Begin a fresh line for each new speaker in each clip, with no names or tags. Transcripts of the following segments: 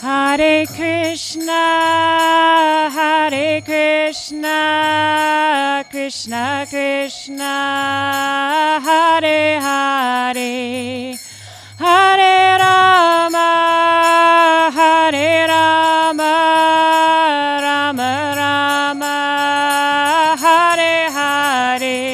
Hare Krishna, Krishna Krishna, Hare Hare, Hare Rama, Rama Rama, Hare Hare.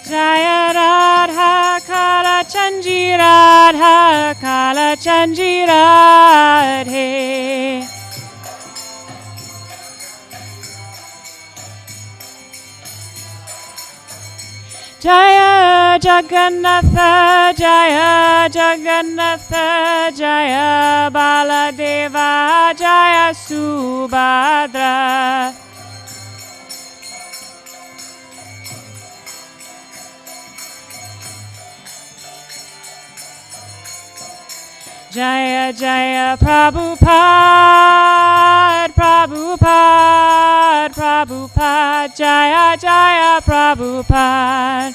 Jaya Radha Kala Chanji Radha Kala Chanji Radhe. Jaya Jagannatha Jaya Jagannatha Jaya Baladeva Jaya Subhadra. Jaya Jaya Prabhupada, Prabhupada, Prabhupada, Jaya Jaya Prabhupada.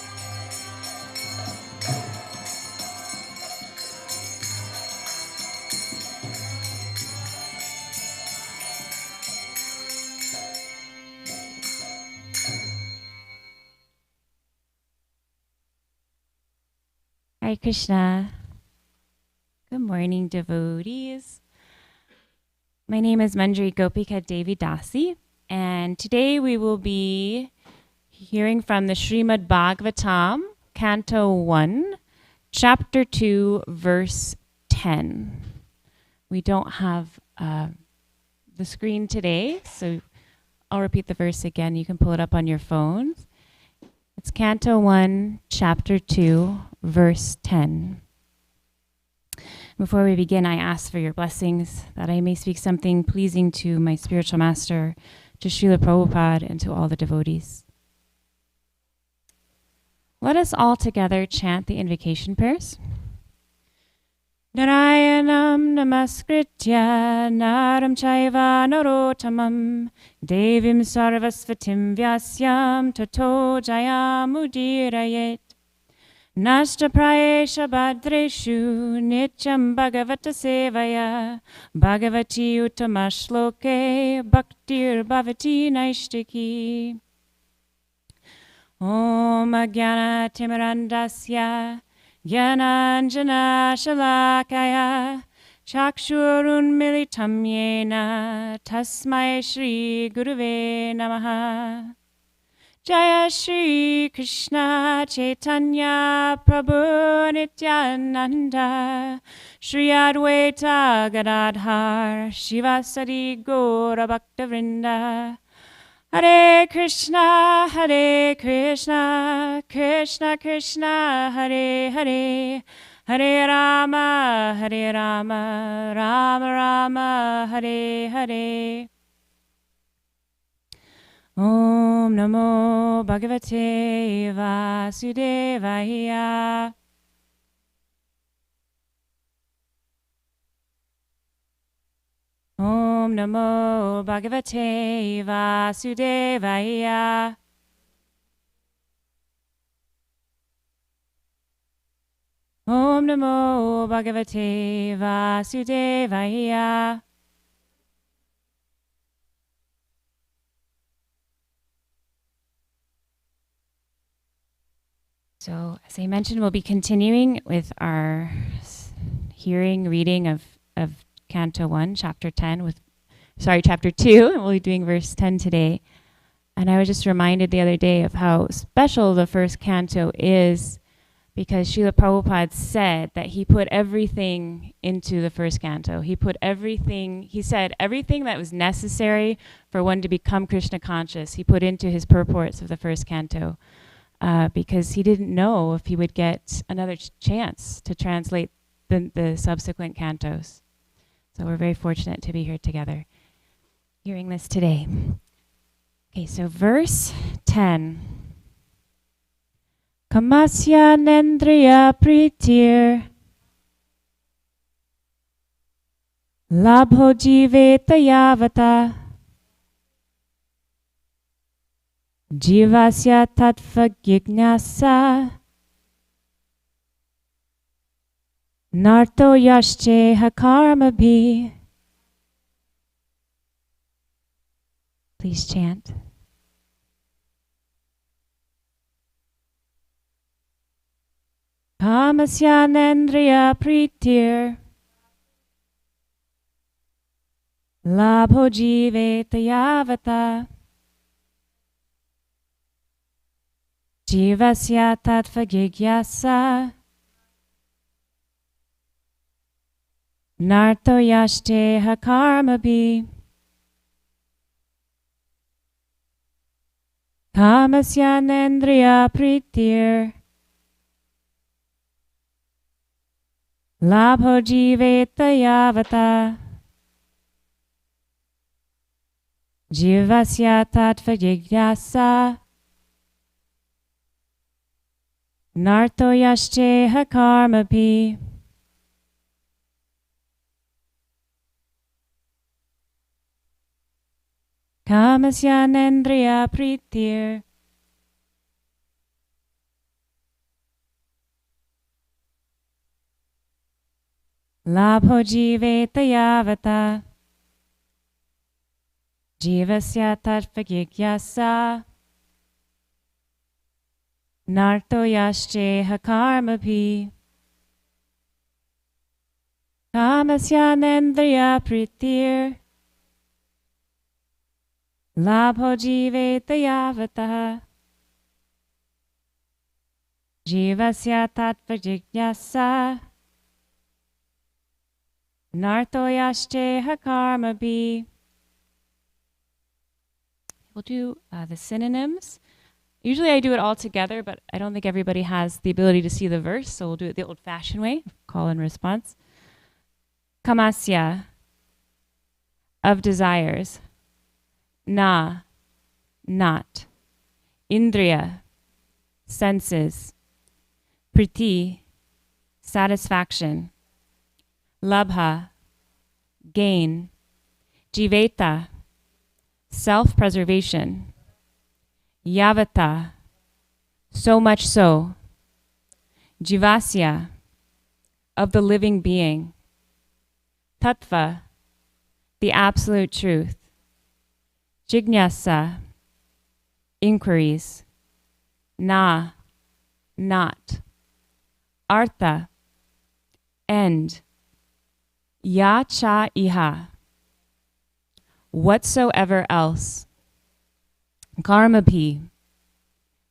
Hare Krishna. Good morning, devotees. My name is Manjari Gopika Devi Dasi, and today we will be hearing from the Srimad Bhagavatam, Canto 1, Chapter 2, Verse 10. We don't have the screen today, so I'll repeat the verse again. You can pull it up on your phones. It's Canto 1, Chapter 2, Verse 10. Before we begin, I ask for your blessings, that I may speak something pleasing to my spiritual master, to Srila Prabhupada, and to all the devotees. Let us all together chant the invocation prayers. Narayanam namaskritya naram chaiva narottamam devim sarvasvatim vyasyam tato jayamudirayet. Nashta prayesha bhadreshu nityam bhagavata sevaya bhagavati utamashloke bhaktir bhavati naishtiki. Om Ajnana Timirandasya Jnananjana Shalakaya Chakshurun Militam Yena Tasmai Shri Guruve Namaha. Jaya Shri Krishna Chaitanya Prabhu Nityananda Shri Advaita Gadadhar Shivasadi Gaura Bhaktavrinda. Hare Krishna, Krishna Krishna, Hare Hare, Hare Rama, Rama Rama, Hare Hare. Om Namo Bhagavate Vasudevaya. Om Namo Bhagavate Vasudevaya. Om Namo Bhagavate Vasudevaya. So, as I mentioned, we'll be continuing with our reading of Canto 1, Chapter 2, and we'll be doing verse 10 today. And I was just reminded the other day of how special the first canto is, because Srila Prabhupada said that he put everything into the first canto. He said everything that was necessary for one to become Krishna conscious, he put into his purports of the first canto. Because he didn't know if he would get another chance to translate the subsequent cantos. So we're very fortunate to be here together, hearing this today. Okay, so verse 10. Kamasya nendriya pritir labho jiveta yavata jivasya tattva jignasa narto yashcheha karmabhi. Please chant. Kamasya nendriya pritir labho jiveta yavata jivasya tattva jigyasa narto yashteha karmabhi. Kamasya nendriya pritir labho jiveta yavata jivasya tattva jigyasa narto yashteha karmabhi. Kamasya nendriya pritir labho jiveta yavata jivasya tattva jigyasa narto yashteha karmabhi. Kamasya nendriya pritir labho jiveta yavata jivasya tattva jigyasa narto yashteha karmabhi. We'll do the synonyms. Usually I do it all together, but I don't think everybody has the ability to see the verse, so we'll do it the old-fashioned way, call and response. Kamasya, of desires. Na, not. Indriya, senses. Priti, satisfaction. Labha, gain. Jiveta, self-preservation. Yavata, so much so. Jivasya, of the living being. Tattva, the absolute truth. Jignasa, inquiries. Na, not. Artha, end. Ya cha iha, whatsoever else. Karmabhi,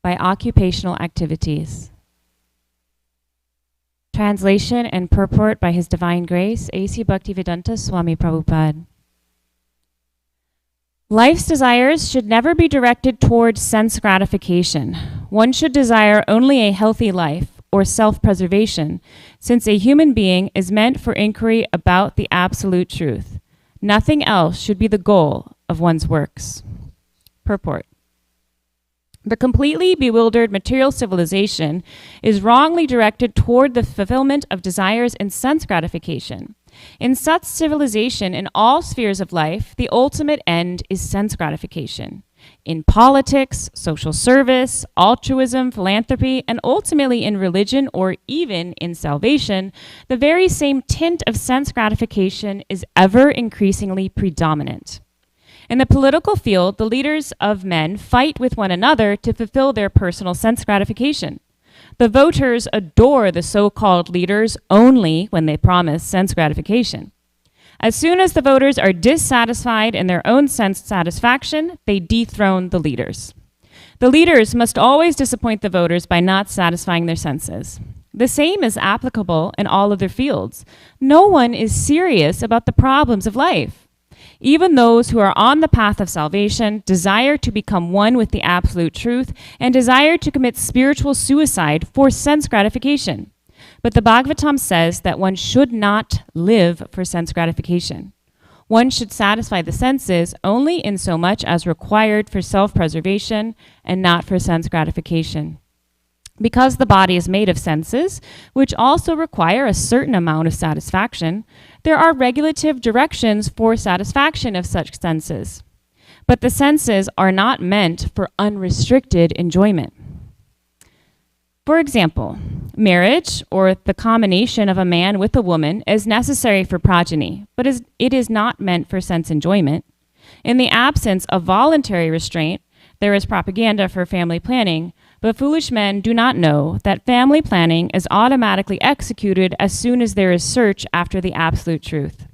by occupational activities. Translation and purport by His Divine Grace, A.C. Bhaktivedanta Swami Prabhupada. Life's desires should never be directed towards sense gratification. One should desire only a healthy life, or self-preservation, since a human being is meant for inquiry about the absolute truth. Nothing else should be the goal of one's works. Purport. The completely bewildered material civilization is wrongly directed toward the fulfillment of desires and sense gratification. In such civilization, in all spheres of life, the ultimate end is sense gratification. In politics, social service, altruism, philanthropy, and ultimately in religion or even in salvation, the very same tint of sense gratification is ever increasingly predominant. In the political field, the leaders of men fight with one another to fulfill their personal sense gratification. The voters adore the so-called leaders only when they promise sense gratification. As soon as the voters are dissatisfied in their own sense satisfaction, they dethrone the leaders. The leaders must always disappoint the voters by not satisfying their senses. The same is applicable in all other fields. No one is serious about the problems of life. Even those who are on the path of salvation desire to become one with the absolute truth and desire to commit spiritual suicide for sense gratification. But the Bhagavatam says that one should not live for sense gratification. One should satisfy the senses only in so much as required for self-preservation and not for sense gratification. Because the body is made of senses, which also require a certain amount of satisfaction, there are regulative directions for satisfaction of such senses. But the senses are not meant for unrestricted enjoyment. For example, marriage, or the combination of a man with a woman, is necessary for progeny, but it is not meant for sense enjoyment. In the absence of voluntary restraint, there is propaganda for family planning, but foolish men do not know that family planning is automatically executed as soon as there is search after the absolute truth.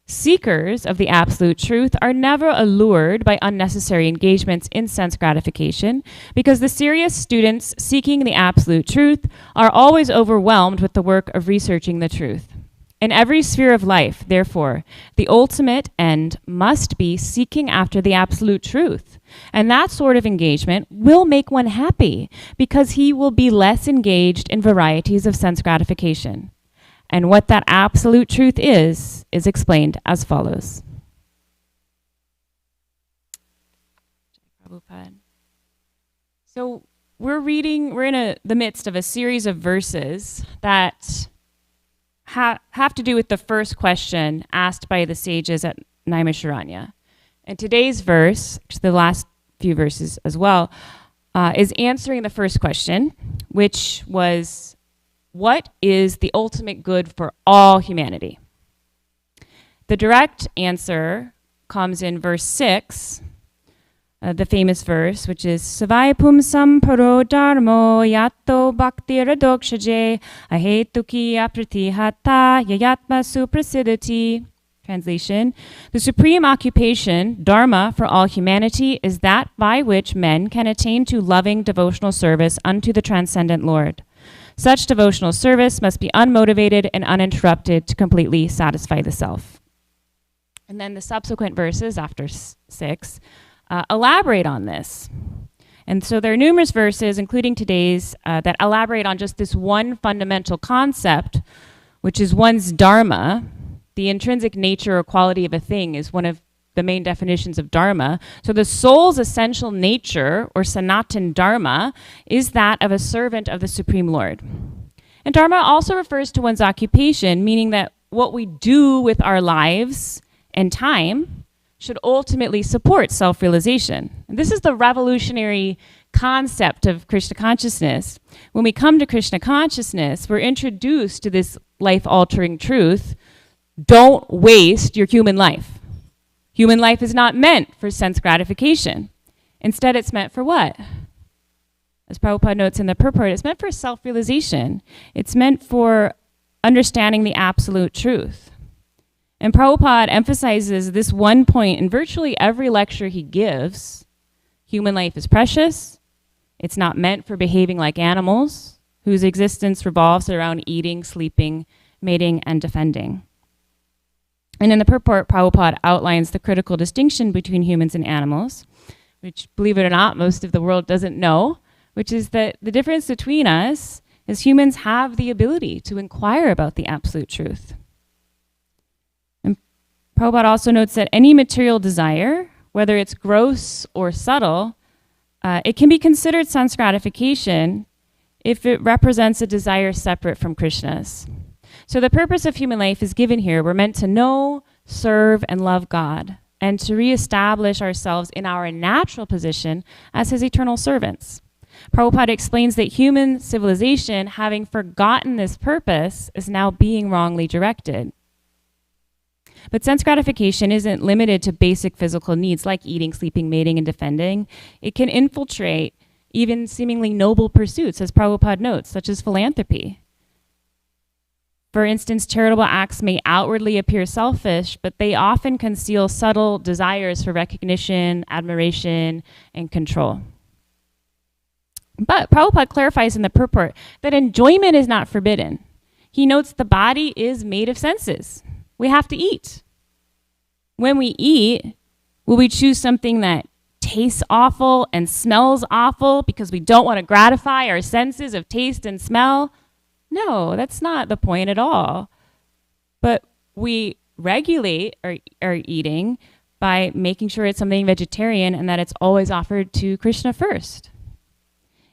Seekers of the absolute truth are never allured by unnecessary engagements in sense gratification, because the serious students seeking the absolute truth are always overwhelmed with the work of researching the truth. In every sphere of life, therefore, the ultimate end must be seeking after the absolute truth. And that sort of engagement will make one happy, because he will be less engaged in varieties of sense gratification. And what that absolute truth is explained as follows. So we're in the midst of a series of verses that have to do with the first question asked by the sages at Naimisharanya. And today's verse, the last few verses as well, is answering the first question, which was, what is the ultimate good for all humanity? The direct answer comes in verse 6, the famous verse, which is Savai pumsam paro dharmo yatto bhaktir adokshaje ahetuki apratihata yayatma suprasidati. Translation: the supreme occupation, dharma, for all humanity is that by which men can attain to loving devotional service unto the transcendent Lord. Such devotional service must be unmotivated and uninterrupted to completely satisfy the self. And then the subsequent verses after 6 elaborate on this. And so there are numerous verses, including today's, that elaborate on just this one fundamental concept, which is one's dharma. The intrinsic nature or quality of a thing is one of the main definitions of dharma. So the soul's essential nature, or sanatan dharma, is that of a servant of the Supreme Lord. And dharma also refers to one's occupation, meaning that what we do with our lives and time should ultimately support self-realization. And this is the revolutionary concept of Krishna consciousness. When we come to Krishna consciousness, we're introduced to this life-altering truth: don't waste your human life. Human life is not meant for sense gratification. Instead, it's meant for what? As Prabhupada notes in the purport, it's meant for self-realization. It's meant for understanding the absolute truth. And Prabhupada emphasizes this one point in virtually every lecture he gives. Human life is precious. It's not meant for behaving like animals, whose existence revolves around eating, sleeping, mating, and defending. And in the purport, Prabhupada outlines the critical distinction between humans and animals, which, believe it or not, most of the world doesn't know, which is that the difference between us is humans have the ability to inquire about the absolute truth. And Prabhupada also notes that any material desire, whether it's gross or subtle, it can be considered sense gratification if it represents a desire separate from Krishna's. So the purpose of human life is given here. We're meant to know, serve, and love God, and to reestablish ourselves in our natural position as his eternal servants. Prabhupada explains that human civilization, having forgotten this purpose, is now being wrongly directed. But sense gratification isn't limited to basic physical needs like eating, sleeping, mating, and defending. It can infiltrate even seemingly noble pursuits, as Prabhupada notes, such as philanthropy. For instance, charitable acts may outwardly appear selfish, but they often conceal subtle desires for recognition, admiration, and control. But Prabhupada clarifies in the purport that enjoyment is not forbidden. He notes the body is made of senses. We have to eat. When we eat, will we choose something that tastes awful and smells awful because we don't want to gratify our senses of taste and smell? No, that's not the point at all. But we regulate our eating by making sure it's something vegetarian and that it's always offered to Krishna first.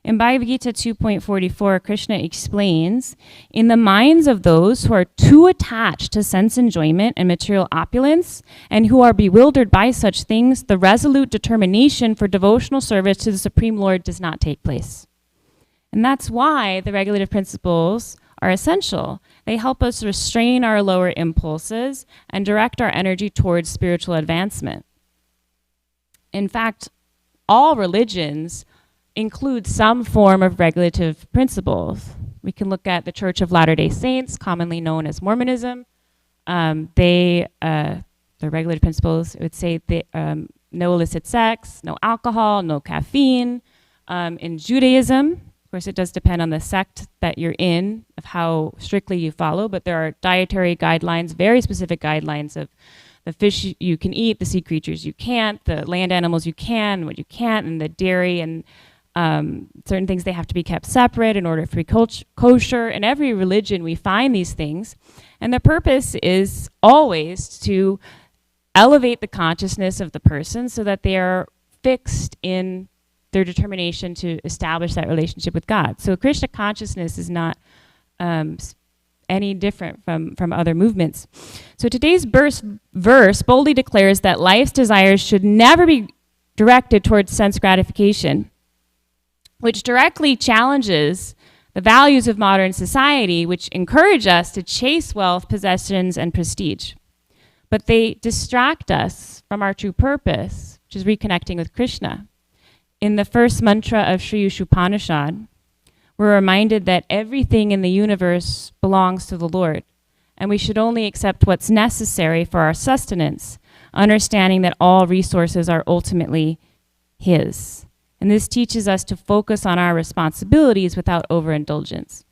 In Bhagavad Gita 2.44, Krishna explains, in the minds of those who are too attached to sense enjoyment and material opulence, and who are bewildered by such things, the resolute determination for devotional service to the Supreme Lord does not take place. And that's why the regulative principles are essential. They help us restrain our lower impulses and direct our energy towards spiritual advancement. In fact, all religions include some form of regulative principles. We can look at the Church of Latter-day Saints, commonly known as Mormonism. The regulative principles would say no illicit sex, no alcohol, no caffeine. In Judaism, of course, it does depend on the sect that you're in, of how strictly you follow, but there are dietary guidelines, very specific guidelines of the fish you can eat, the sea creatures you can't, the land animals you can, what you can't, and the dairy and certain things, they have to be kept separate in order for it to be kosher. In every religion, we find these things. And the purpose is always to elevate the consciousness of the person so that they are fixed in their determination to establish that relationship with God. So Krishna consciousness is not any different from other movements. So today's verse boldly declares that life's desires should never be directed towards sense gratification, which directly challenges the values of modern society, which encourage us to chase wealth, possessions, and prestige. But they distract us from our true purpose, which is reconnecting with Krishna. In the first mantra of Sri Upanishad, we're reminded that everything in the universe belongs to the Lord, and we should only accept what's necessary for our sustenance, understanding that all resources are ultimately His. And this teaches us to focus on our responsibilities without overindulgence.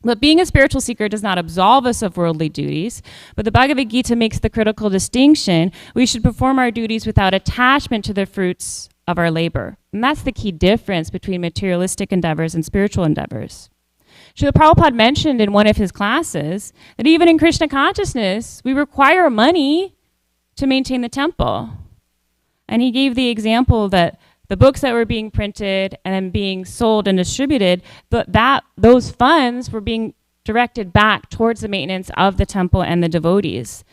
But being a spiritual seeker does not absolve us of worldly duties, but the Bhagavad Gita makes the critical distinction: we should perform our duties without attachment to the fruits of our labor. And that's the key difference between materialistic endeavors and spiritual endeavors. Srila Prabhupada mentioned in one of his classes that even in Krishna consciousness, we require money to maintain the temple. And he gave the example that the books that were being printed and then being sold and distributed, but those funds were being directed back towards the maintenance of the temple and the devotees.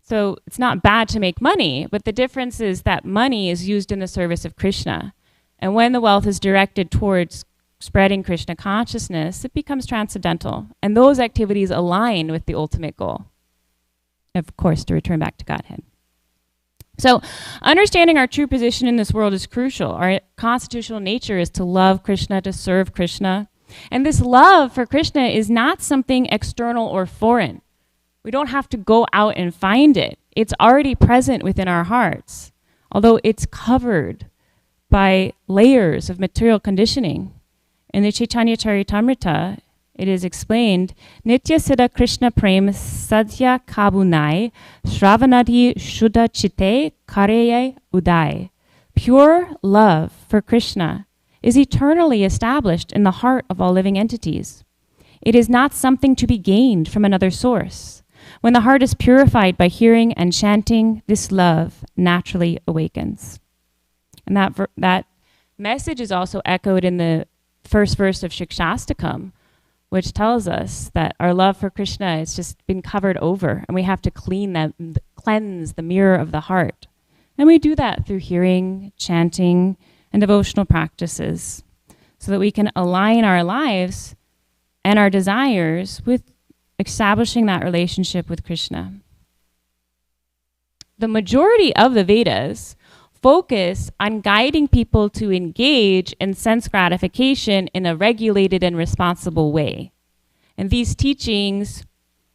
So it's not bad to make money, but the difference is that money is used in the service of Krishna. And when the wealth is directed towards spreading Krishna consciousness, it becomes transcendental. And those activities align with the ultimate goal, of course, to return back to Godhead. So understanding our true position in this world is crucial. Our constitutional nature is to love Krishna, to serve Krishna. And this love for Krishna is not something external or foreign. We don't have to go out and find it. It's already present within our hearts, although it's covered by layers of material conditioning. In the Chaitanya Charitamrita, it is explained, Nitya Siddha Krishna Prem Sadhya Kabunai Shravanadi Shuddha Chitte Kareye Udai. Pure love for Krishna is eternally established in the heart of all living entities. It is not something to be gained from another source. When the heart is purified by hearing and chanting, this love naturally awakens. And that message is also echoed in the first verse of ISKCON, which tells us that our love for Krishna has just been covered over, and we have to cleanse the mirror of the heart. And we do that through hearing, chanting, and devotional practices, so that we can align our lives and our desires with establishing that relationship with Krishna. The majority of the Vedas focus on guiding people to engage in sense gratification in a regulated and responsible way. And these teachings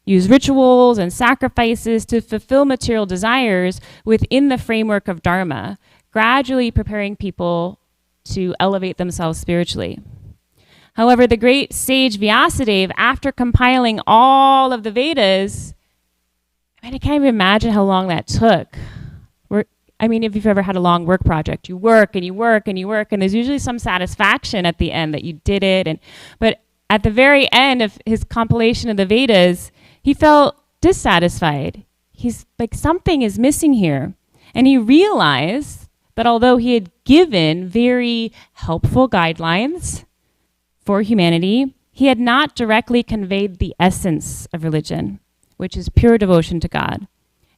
use rituals and sacrifices to fulfill material desires within the framework of Dharma, gradually preparing people to elevate themselves spiritually. However, the great sage Vyasadeva, after compiling all of the Vedas, I can't even imagine how long that took. If you've ever had a long work project, you work and you work and you work, and there's usually some satisfaction at the end that you did it. But at the very end of his compilation of the Vedas, he felt dissatisfied. He's like, something is missing here. And he realized that although he had given very helpful guidelines for humanity, he had not directly conveyed the essence of religion, which is pure devotion to God.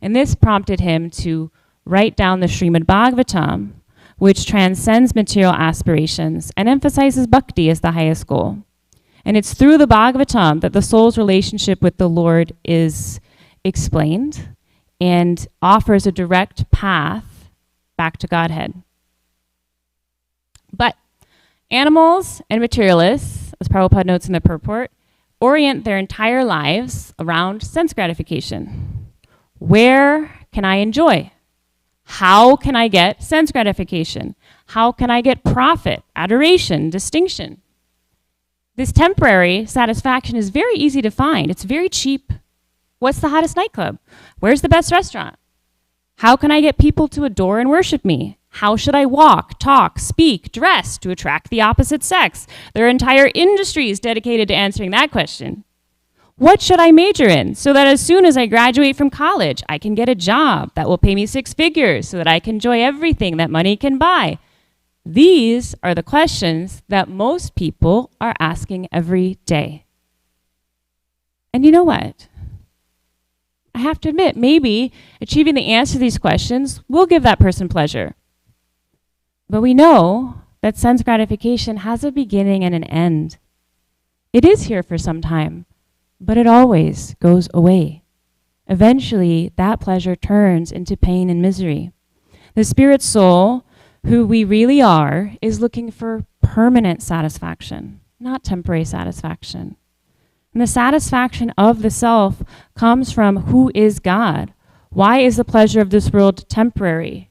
And this prompted him to write down the Srimad Bhagavatam, which transcends material aspirations and emphasizes bhakti as the highest goal. And it's through the Bhagavatam that the soul's relationship with the Lord is explained and offers a direct path back to Godhead. But animals and materialists, as Prabhupada notes in the purport, orient their entire lives around sense gratification. Where can I enjoy? How can I get sense gratification? How can I get profit, adoration, distinction? This temporary satisfaction is very easy to find. It's very cheap. What's the hottest nightclub? Where's the best restaurant? How can I get people to adore and worship me? How should I walk, talk, speak, dress to attract the opposite sex? There are entire industries dedicated to answering that question. What should I major in so that as soon as I graduate from college, I can get a job that will pay me 6 figures so that I can enjoy everything that money can buy? These are the questions that most people are asking every day. And you know what? I have to admit, maybe achieving the answer to these questions will give that person pleasure. But we know that sense gratification has a beginning and an end. It is here for some time, but it always goes away. Eventually, that pleasure turns into pain and misery. The spirit soul, who we really are, is looking for permanent satisfaction, not temporary satisfaction. And the satisfaction of the self comes from who is God. Why is the pleasure of this world temporary?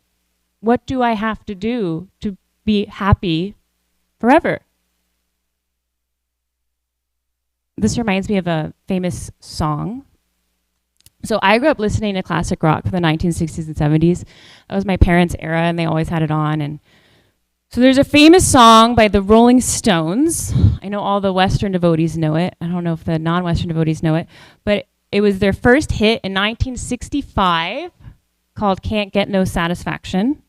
What do I have to do to be happy forever? This reminds me of a famous song. So I grew up listening to classic rock from the 1960s and 70s. That was my parents' era, and they always had it on. And so there's a famous song by the Rolling Stones. I know all the Western devotees know it. I don't know if the non-Western devotees know it. But it was their first hit in 1965 called Can't Get No Satisfaction.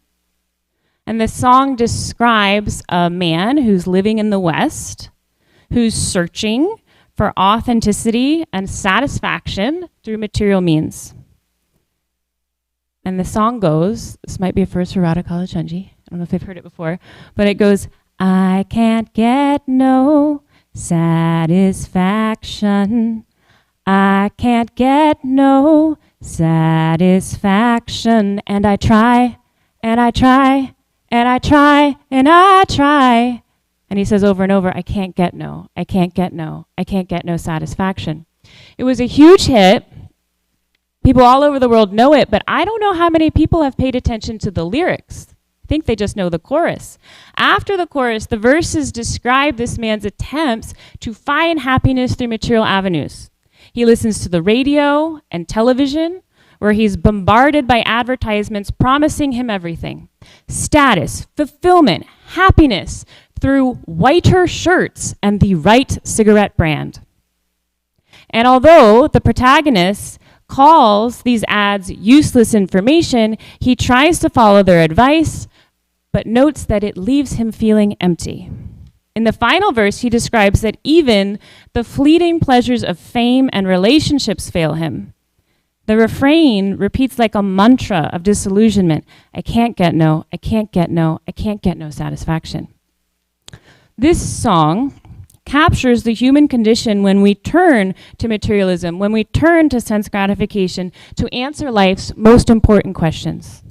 And the song describes a man who's living in the West, who's searching for authenticity and satisfaction through material means. And the song goes, this might be a first for Radha Kalachandji. I don't know if they've heard it before, but it goes, I can't get no satisfaction. I can't get no satisfaction. And I try, and I try, and I try, and I try. And he says over and over, I can't get no, I can't get no, I can't get no satisfaction. It was a huge hit. People all over the world know it, but I don't know how many people have paid attention to the lyrics. I think they just know the chorus. After the chorus, the verses describe this man's attempts to find happiness through material avenues. He listens to the radio and television, where he's bombarded by advertisements promising him everything. Status, fulfillment, happiness, through whiter shirts and the right cigarette brand. And although the protagonist calls these ads useless information, he tries to follow their advice, but notes that it leaves him feeling empty. In the final verse, he describes that even the fleeting pleasures of fame and relationships fail him. The refrain repeats like a mantra of disillusionment. I can't get no, I can't get no, I can't get no satisfaction. This song captures the human condition when we turn to materialism, when we turn to sense gratification to answer life's most important questions.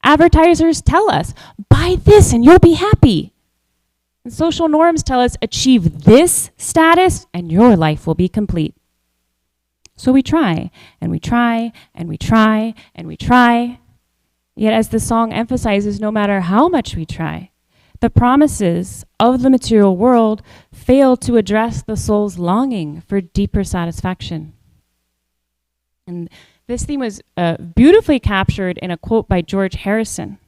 Advertisers tell us, buy this and you'll be happy. And social norms tell us, achieve this status and your life will be complete. So we try, and we try, and we try, and we try. Yet as the song emphasizes, no matter how much we try, the promises of the material world fail to address the soul's longing for deeper satisfaction. And this theme was beautifully captured in a quote by George Harrison.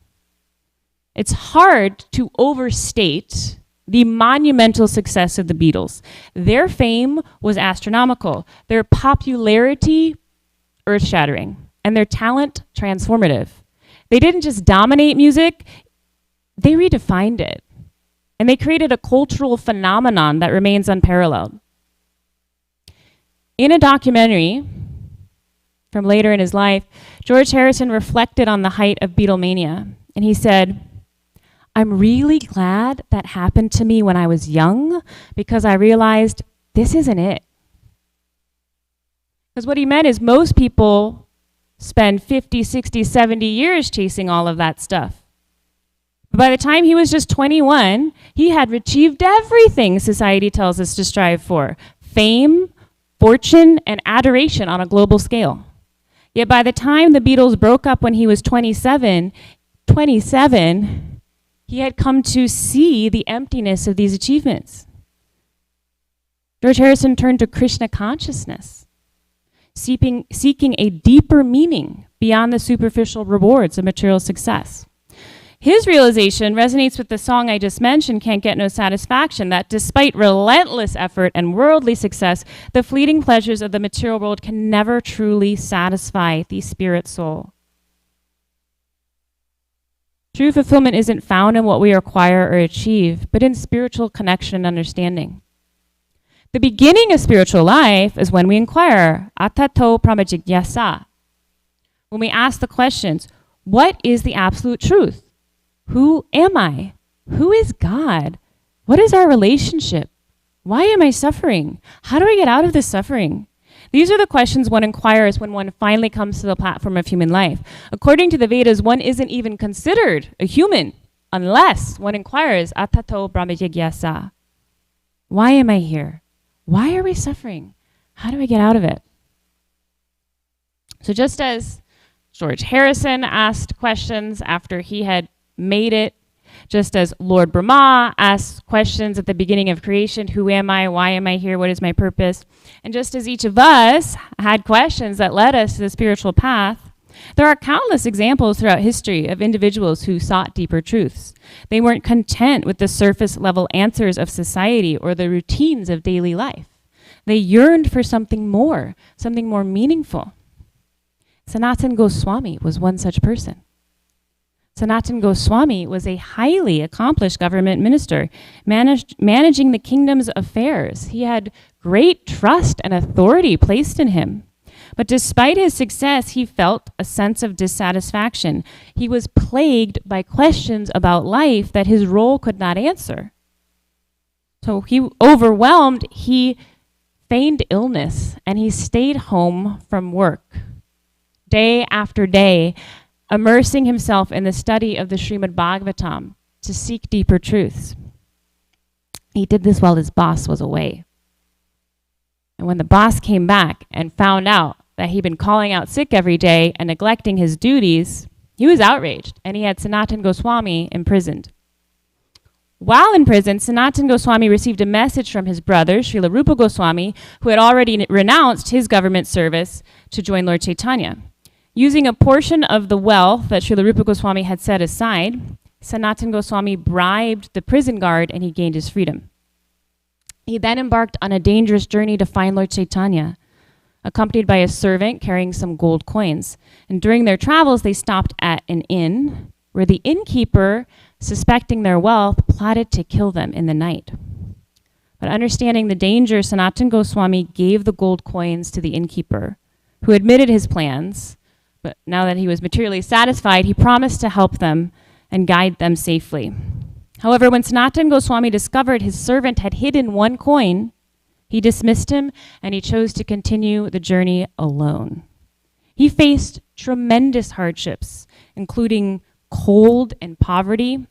It's hard to overstate the monumental success of the Beatles. Their fame was astronomical, their popularity earth-shattering, and their talent transformative. They didn't just dominate music, they redefined it. And they created a cultural phenomenon that remains unparalleled. In a documentary from later in his life, George Harrison reflected on the height of Beatlemania. And he said, "I'm really glad that happened to me when I was young because I realized this isn't it." Because what he meant is most people spend 50, 60, 70 years chasing all of that stuff. But by the time he was just 21, he had achieved everything society tells us to strive for: fame, fortune, and adoration on a global scale. Yet by the time the Beatles broke up when he was 27, he had come to see the emptiness of these achievements. George Harrison turned to Krishna consciousness, seeking a deeper meaning beyond the superficial rewards of material success. His realization resonates with the song I just mentioned, Can't Get No Satisfaction, that despite relentless effort and worldly success, the fleeting pleasures of the material world can never truly satisfy the spirit soul. True fulfillment isn't found in what we acquire or achieve, but in spiritual connection and understanding. The beginning of spiritual life is when we inquire, atato brahmajigyasa. When we ask the questions, what is the absolute truth? Who am I? Who is God? What is our relationship? Why am I suffering? How do I get out of this suffering? These are the questions one inquires when one finally comes to the platform of human life. According to the Vedas, one isn't even considered a human unless one inquires, atato brahmajigyasa. Why am I here? Why are we suffering? How do I get out of it? So just as George Harrison asked questions after he had made it, just as Lord Brahma asked questions at the beginning of creation: who am I? Why am I here? What is my purpose? And just as each of us had questions that led us to the spiritual path, there are countless examples throughout history of individuals who sought deeper truths. They weren't content with the surface level answers of society or the routines of daily life. They yearned for something more meaningful. Sanatan Goswami was one such person. Sanatan Goswami was a highly accomplished government minister, managing the kingdom's affairs. He had great trust and authority placed in him. But despite his success, he felt a sense of dissatisfaction. He was plagued by questions about life that his role could not answer. So overwhelmed, he feigned illness and he stayed home from work day after day, immersing himself in the study of the Srimad Bhagavatam to seek deeper truths. He did this while his boss was away. And when the boss came back and found out that he'd been calling out sick every day and neglecting his duties, he was outraged, and he had Sanatan Goswami imprisoned. While in prison, Sanatan Goswami received a message from his brother, Srila Rupa Goswami, who had already renounced his government service to join Lord Chaitanya. Using a portion of the wealth that Srila Rupa Goswami had set aside, Sanatan Goswami bribed the prison guard and he gained his freedom. He then embarked on a dangerous journey to find Lord Chaitanya, accompanied by a servant carrying some gold coins. And during their travels, they stopped at an inn where the innkeeper, suspecting their wealth, plotted to kill them in the night. But understanding the danger, Sanatan Goswami gave the gold coins to the innkeeper, who admitted his plans. But now that he was materially satisfied, he promised to help them and guide them safely. However, when Sanatan Goswami discovered his servant had hidden one coin, he dismissed him and he chose to continue the journey alone. He faced tremendous hardships, including cold and poverty,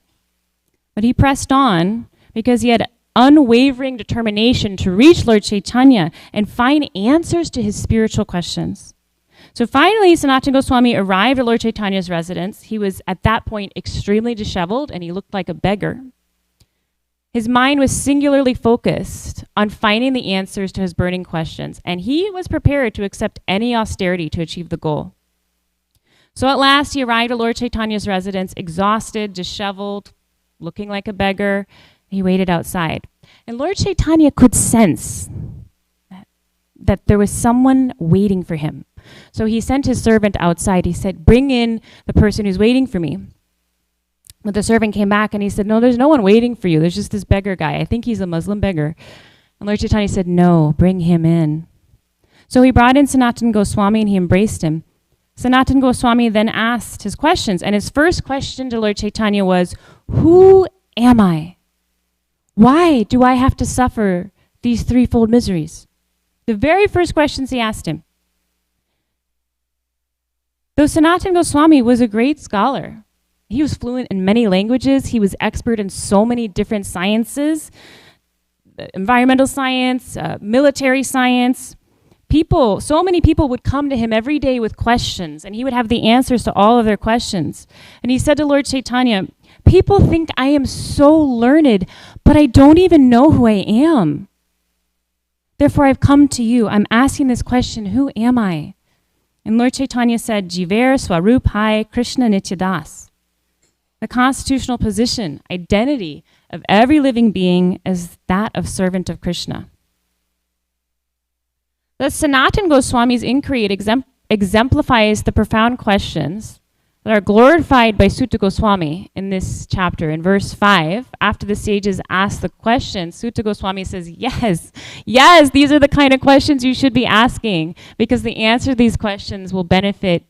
but he pressed on because he had unwavering determination to reach Lord Chaitanya and find answers to his spiritual questions. So finally, Sanatan Goswami arrived at Lord Chaitanya's residence. He was at that point extremely disheveled and he looked like a beggar. His mind was singularly focused on finding the answers to his burning questions, and he was prepared to accept any austerity to achieve the goal. So at last, he arrived at Lord Chaitanya's residence, exhausted, disheveled, looking like a beggar. He waited outside. And Lord Chaitanya could sense that there was someone waiting for him, So he sent his servant outside. He said, bring in the person who's waiting for me. But the servant came back and he said, no, there's no one waiting for you. There's just this beggar guy. I think he's a Muslim beggar. And Lord Chaitanya said, no, bring him in. So he brought in Sanatan Goswami and he embraced him. Sanatan Goswami then asked his questions. And his first question to Lord Chaitanya was, who am I? Why do I have to suffer these threefold miseries? The very first questions he asked him. Though Sanatan Goswami was a great scholar, he was fluent in many languages, he was expert in so many different sciences, environmental science, military science. So many people would come to him every day with questions, and he would have the answers to all of their questions. And he said to Lord Chaitanya, people think I am so learned, but I don't even know who I am. Therefore, I've come to you. I'm asking this question, who am I? And Lord Chaitanya said, Jiver Swarup Hai Krishna Nityadas. The constitutional position, identity of every living being is that of servant of Krishna. Thus, Sanatan Goswami's inquiry exemplifies the profound questions that are glorified by Sutta Goswami in this chapter. In verse 5, after the sages ask the question, Sutta Goswami says, yes, these are the kind of questions you should be asking, because the answer to these questions will benefit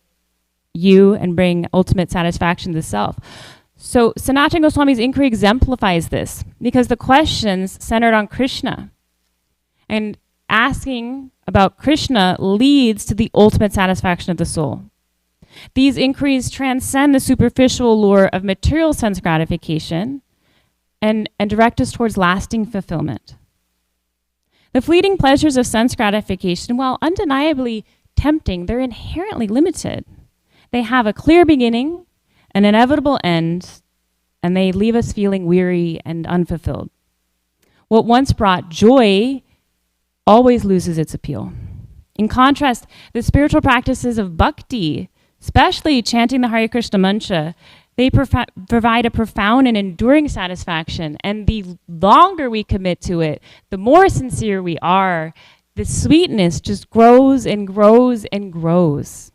you and bring ultimate satisfaction to the self. So Sanatan Goswami's inquiry exemplifies this, because the questions centered on Krishna. And asking about Krishna leads to the ultimate satisfaction of the soul. These inquiries transcend the superficial lure of material sense gratification and direct us towards lasting fulfillment. The fleeting pleasures of sense gratification, while undeniably tempting, they're inherently limited. They have a clear beginning, an inevitable end, and they leave us feeling weary and unfulfilled. What once brought joy always loses its appeal. In contrast, the spiritual practices of bhakti, especially chanting the Hare Krishna mantra, they provide a profound and enduring satisfaction. And the longer we commit to it, the more sincere we are, the sweetness just grows and grows and grows.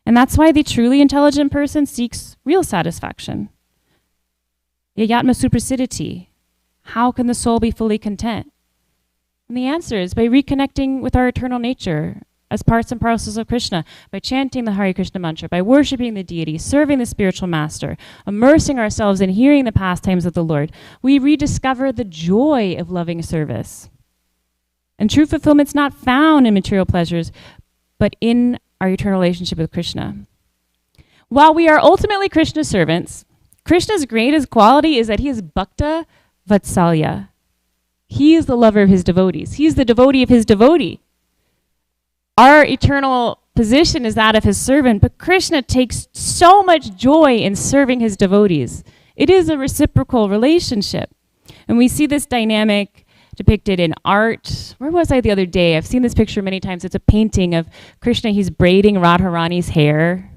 And that's why the truly intelligent person seeks real satisfaction. Yayatma suprasiditi. How can the soul be fully content? And the answer is by reconnecting with our eternal nature as parts and parcels of Krishna, by chanting the Hare Krishna mantra, by worshiping the deity, serving the spiritual master, immersing ourselves in hearing the pastimes of the Lord. We rediscover the joy of loving service. And true fulfillment's not found in material pleasures, but in our eternal relationship with Krishna. While we are ultimately Krishna's servants, Krishna's greatest quality is that he is Bhakta Vatsalya. He is the lover of his devotees. He is the devotee of his devotee. Our eternal position is that of his servant, but Krishna takes so much joy in serving his devotees. It is a reciprocal relationship. And we see this dynamic depicted in art. Where was I the other day? I've seen this picture many times. It's a painting of Krishna. He's braiding Radharani's hair.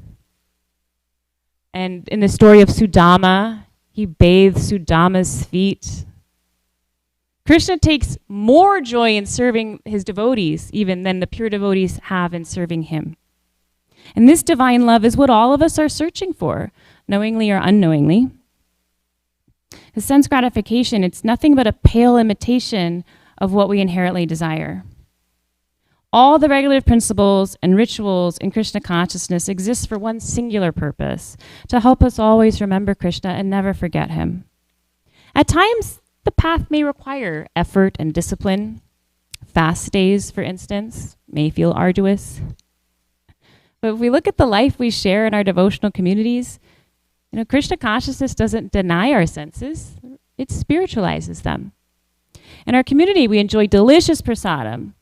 And in the story of Sudama, he bathes Sudama's feet. Krishna takes more joy in serving his devotees even than the pure devotees have in serving him. And this divine love is what all of us are searching for, knowingly or unknowingly. The sense gratification, it's nothing but a pale imitation of what we inherently desire. All the regulative principles and rituals in Krishna consciousness exist for one singular purpose, to help us always remember Krishna and never forget him. At times, the path may require effort and discipline. Fast days, for instance, may feel arduous. But if we look at the life we share in our devotional communities, Krishna consciousness doesn't deny our senses, it spiritualizes them. In our community, we enjoy delicious prasadam,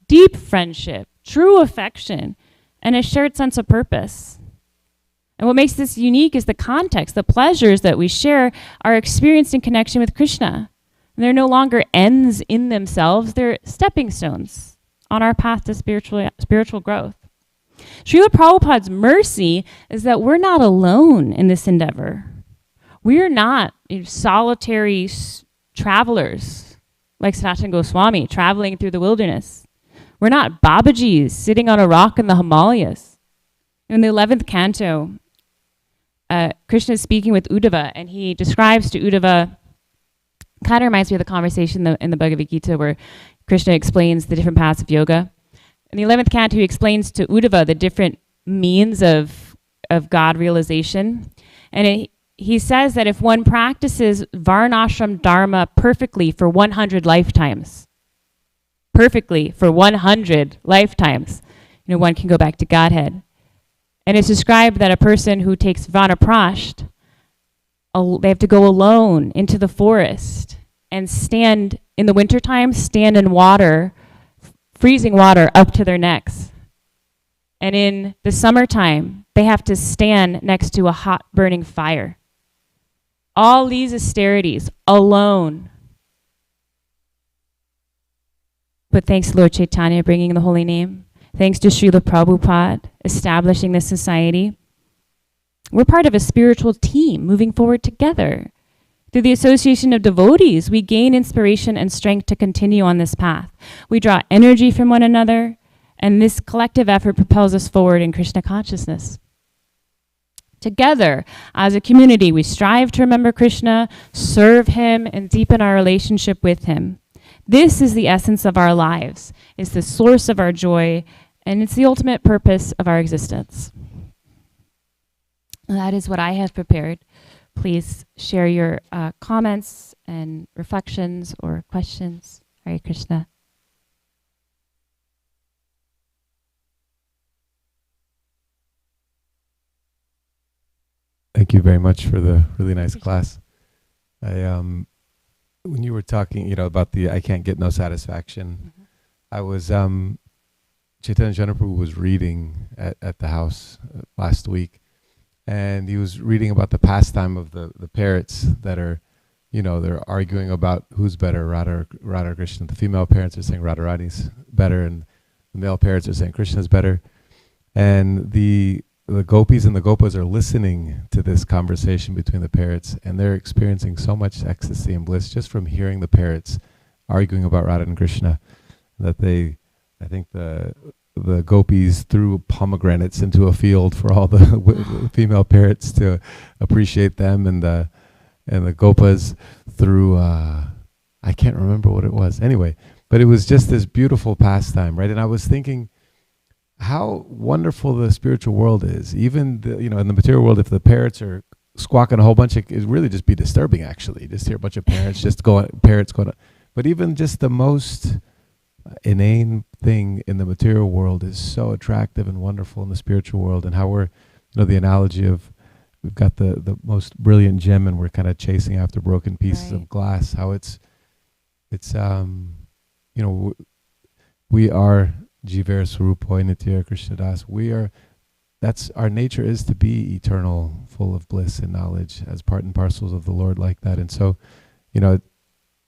deep friendship, true affection, and a shared sense of purpose. And what makes this unique is the context. The pleasures that we share are experienced in connection with Krishna. And they're no longer ends in themselves, they're stepping stones on our path to spiritual growth. Srila Prabhupada's mercy is that we're not alone in this endeavor. We're not solitary travelers like Sanatana Goswami traveling through the wilderness. We're not Babajis sitting on a rock in the Himalayas. In the 11th canto, Krishna is speaking with Uddhava, and he describes to Uddhava, kind of reminds me of the conversation in the Bhagavad Gita where Krishna explains the different paths of yoga. In the 11th canto, he explains to Uddhava the different means of God realization. And he says that if one practices Varnashram Dharma perfectly for 100 lifetimes, one can go back to Godhead. And it's described that a person who takes Vanaprasth, they have to go alone into the forest and stand, in the wintertime, stand in water, freezing water up to their necks. And in the summertime, they have to stand next to a hot burning fire. All these austerities alone. But thanks to Lord Chaitanya bringing the holy name. Thanks to Srila Prabhupada establishing this society. We're part of a spiritual team moving forward together. Through the association of devotees, we gain inspiration and strength to continue on this path. We draw energy from one another, and this collective effort propels us forward in Krishna consciousness. Together, as a community, we strive to remember Krishna, serve him, and deepen our relationship with him. This is the essence of our lives. It's the source of our joy, and it's the ultimate purpose of our existence. That is what I have prepared. Please share your comments and reflections or questions. Hare Krishna.
Thank you very much for the really nice class. When you were talking, about the I can't get no satisfaction, I was Chaitanya Janaprabhu was reading at the house last week, and he was reading about the pastime of the parrots that are, they're arguing about who's better, Radha or Krishna. The female parrots are saying Radharani's better, and the male parrots are saying Krishna's better, and the gopis and the gopas are listening to this conversation between the parrots, and they're experiencing so much ecstasy and bliss just from hearing the parrots arguing about Radha and Krishna, that I think the gopis threw pomegranates into a field for all the female parrots to appreciate them, and the gopas threw, I can't remember what it was. Anyway, but it was just this beautiful pastime, right? And I was thinking, how wonderful the spiritual world is. Even in the material world, if the parrots are squawking a whole bunch, it'd really just be disturbing. Actually, just hear a bunch of parrots parrots going. But even just the most inane thing in the material world is so attractive and wonderful in the spiritual world. And how we're, the analogy of we've got the most brilliant gem and we're kind of chasing after broken pieces of glass. How it's we are Jiver Swarupo Nitya Krishna Das. That's our nature, is to be eternal, full of bliss and knowledge as part and parcels of the Lord like that. And so,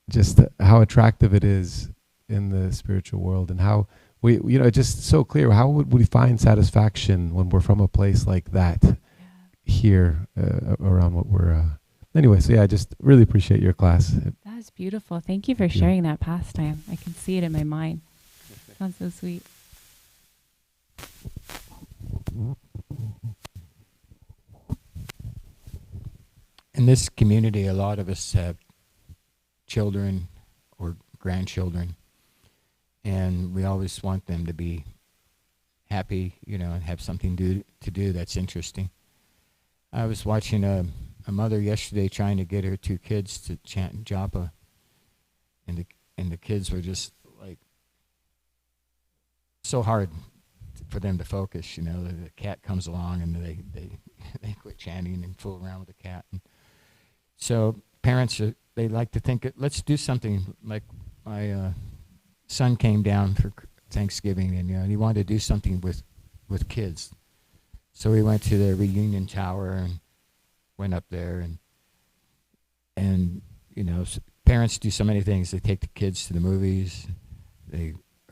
just how attractive it is in the spiritual world, and how we, just so clear, how would we find satisfaction when we're from a place like that here around what we're, anyway, so I just really appreciate your class.
That was beautiful. Thank you for sharing that pastime. I can see it in my mind. Sounds so sweet.
In this community, a lot of us have children or grandchildren, and we always want them to be happy, and have something to do that's interesting. I was watching a mother yesterday trying to get her two kids to chant japa, and the kids were just like so hard for them to focus. The cat comes along and they quit chanting and fool around with the cat. And so parents they like to think, let's do something. Like my son came down for Thanksgiving, and he wanted to do something with kids. So we went to the reunion tower and went up there, and parents do so many things. They take the kids to the movies,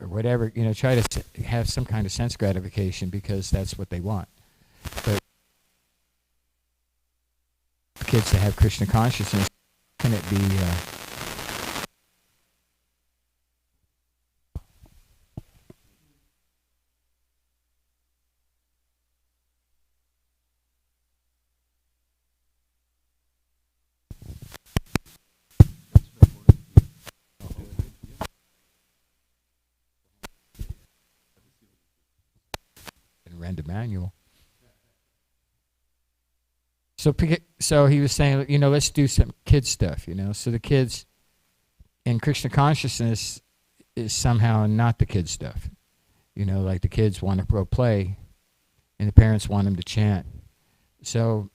or whatever, try to have some kind of sense gratification because that's what they want. But kids to have Krishna consciousness, can it be friend Emmanuel. So he was saying, let's do some kid stuff, So the kids in Krishna consciousness is somehow not the kid stuff. Like the kids want to go play and the parents want them to chant. So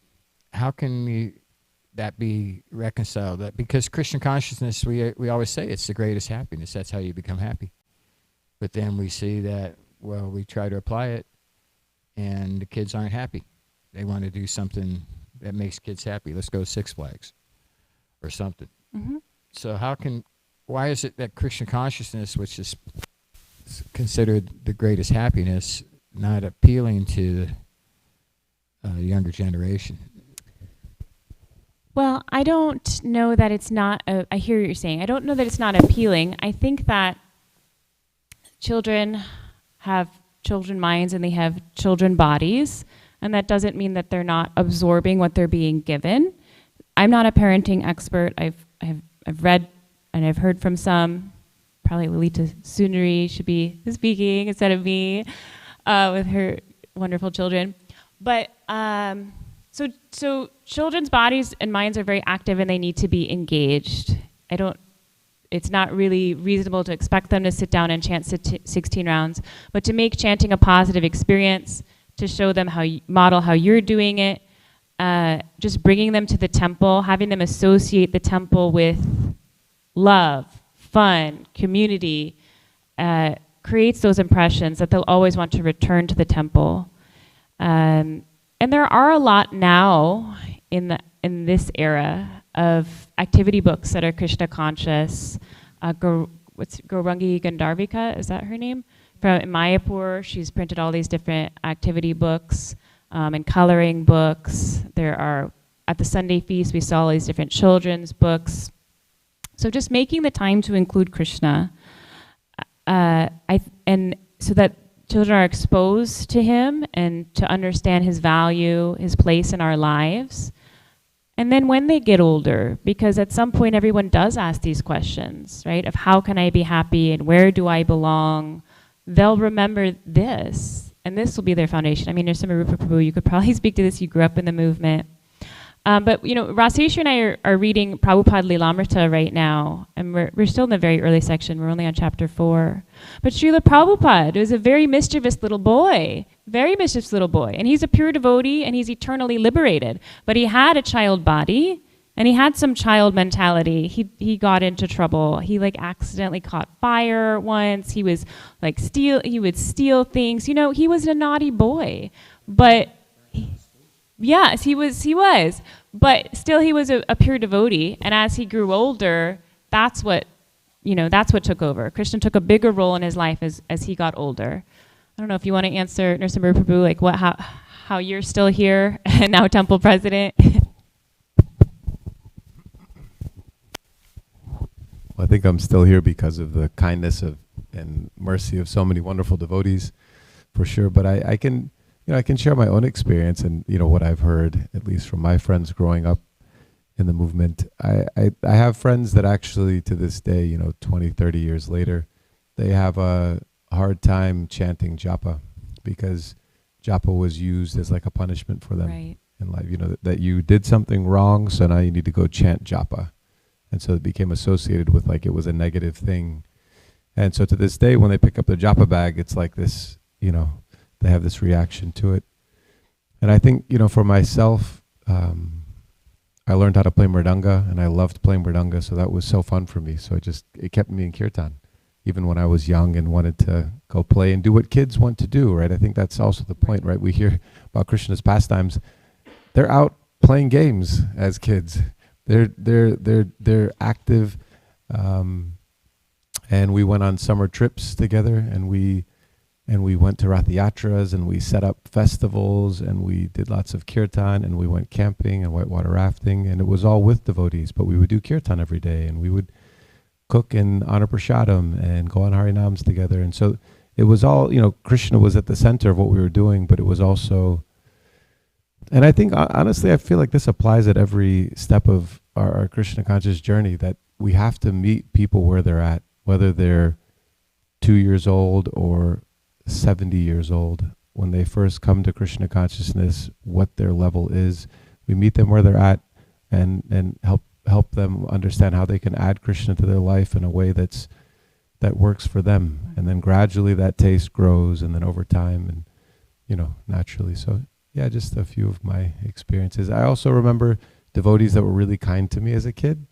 how can that be reconciled? That because Krishna consciousness, we always say it's the greatest happiness. That's how you become happy. But then we see that, we try to apply it and the kids aren't happy. They want to do something that makes kids happy. Let's go to Six Flags or something.
Mm-hmm.
So why is it that Krishna consciousness, which is considered the greatest happiness, not appealing to the younger generation?
Well, I don't know that it's not, I hear what you're saying. I don't know that it's not appealing. I think that children have children minds and they have children bodies, and that doesn't mean that they're not absorbing what they're being given. I'm not a parenting expert. I've read and I've heard from some. Probably Lalita Sunari should be speaking instead of me with her wonderful children. But so children's bodies and minds are very active and they need to be engaged. It's not really reasonable to expect them to sit down and chant 16 rounds, but to make chanting a positive experience, to show them model how you're doing it, just bringing them to the temple, having them associate the temple with love, fun, community, creates those impressions that they'll always want to return to the temple. And there are a lot now in this era of activity books that are Krishna conscious. Gaurangi Gandharvika, is that her name? From Mayapur, she's printed all these different activity books and coloring books. There are, at the Sunday feast, we saw all these different children's books. So just making the time to include Krishna, and so that children are exposed to him and to understand his value, his place in our lives. And then when they get older, because at some point everyone does ask these questions, right? Of how can I be happy and where do I belong? They'll remember this, and this will be their foundation. I mean, there's some Rupa Prabhu, you could probably speak to this, you grew up in the movement. But Rasesha and I are reading Prabhupada Lilamrita right now, and we're still in the very early section. We're only on chapter 4. But Srila Prabhupada was a very mischievous little boy, and he's a pure devotee, and he's eternally liberated. But he had a child body, and he had some child mentality. He got into trouble. He accidentally caught fire once. He was he would steal things. He was a naughty boy, but. Yes, he was. But still he was a pure devotee, and as he grew older, that's what took over. Krishna took a bigger role in his life as he got older. I don't know if you want to answer, Nrsimha Prabhu, how you're still here and now temple president.
Well, I think I'm still here because of the kindness and mercy of so many wonderful devotees, for sure. But I can share my own experience and, what I've heard, at least from my friends growing up in the movement. I have friends that actually to this day, 20, 30 years later, they have a hard time chanting japa because japa was used as like a punishment for them in life. That you did something wrong, so now you need to go chant japa. And so it became associated with it was a negative thing. And so to this day, when they pick up their japa bag, it's like this, they have this reaction to it. And I think, for myself, I learned how to play mridanga, and I loved playing mridanga, so that was so fun for me. So it kept me in kirtan, even when I was young and wanted to go play and do what kids want to do, right? I think that's also the point, right? We hear about Krishna's pastimes. They're out playing games as kids. They're active, and we went on summer trips together, and we went to Rath Yatras, and we set up festivals, and we did lots of kirtan, and we went camping and whitewater rafting, and it was all with devotees, but we would do kirtan every day, and we would cook and honor prasadam and go on harinams together. And so it was all, Krishna was at the center of what we were doing, but it was also, and I think, honestly, I feel like this applies at every step of our Krishna conscious journey, that we have to meet people where they're at, whether they're 2 years old or 70 years old. when they first come to Krishna consciousness, what their level is. We meet them where they're at, and help them understand how they can add Krishna to their life in a way that works for them. And then gradually that taste grows, and then over time, and naturally. So yeah, just a few of my experiences. I also remember devotees that were really kind to me as a kid,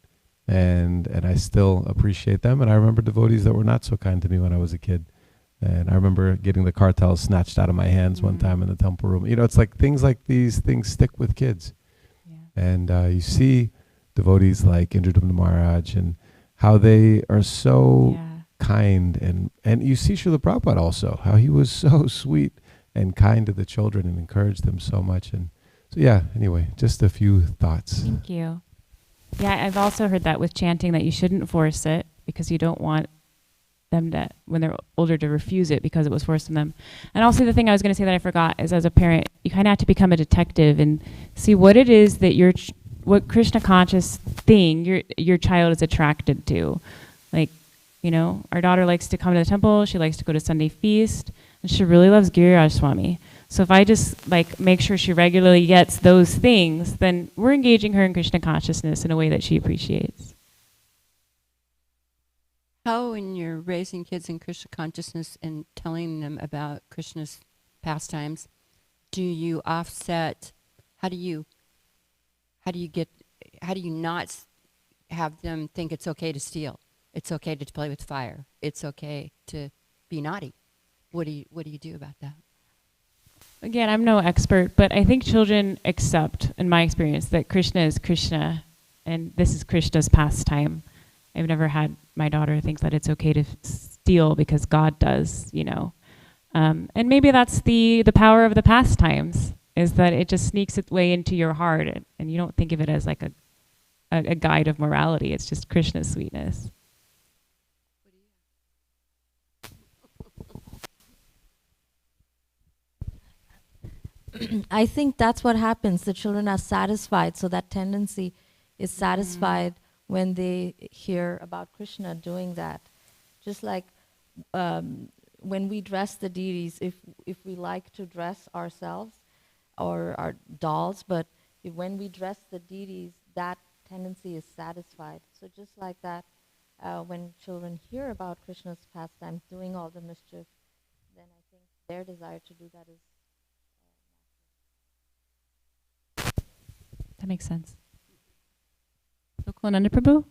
and I still appreciate them. And I remember devotees that were not so kind to me when I was a kid. And I remember getting the kartals snatched out of my hands one time in the temple room. It's like things like these things stick with kids. Yeah. And you see devotees like Indradumna Maharaj and how they are so kind. And you see Srila Prabhupada also, how he was so sweet and kind to the children and encouraged them so much. And so yeah, anyway, just a few thoughts.
Thank you. Yeah, I've also heard that with chanting, that you shouldn't force it because you don't want them to, when they're older, to refuse it because it was forced on them. And also the thing I was going to say that I forgot is, as a parent, you kind of have to become a detective and see what it is that what Krishna conscious thing your child is attracted to. Like, our daughter likes to come to the temple, she likes to go to Sunday feast, and she really loves Giriraj Swami. So if I just make sure she regularly gets those things, then we're engaging her in Krishna consciousness in a way that she appreciates.
How, when you're raising kids in Krishna consciousness and telling them about Krishna's pastimes, do you offset? How do you not have them think it's okay to steal? It's okay to play with fire. It's okay to be naughty. What do you do about that?
Again, I'm no expert, but I think children accept, in my experience, that Krishna is Krishna, and this is Krishna's pastime. I've never had my daughter think that it's okay to steal because God does, And maybe that's the power of the pastimes, is that it just sneaks its way into your heart, and you don't think of it as like a guide of morality. It's just Krishna's sweetness.
I think that's what happens. The children are satisfied, so that tendency is satisfied when they hear about Krishna doing that. Just like when we dress the deities, if we like to dress ourselves or our dolls, but when we dress the deities, that tendency is satisfied. So just like that, when children hear about Krishna's pastimes, doing all the mischief, then I think their desire to do that is
That makes sense. Gokulananda Prabhu?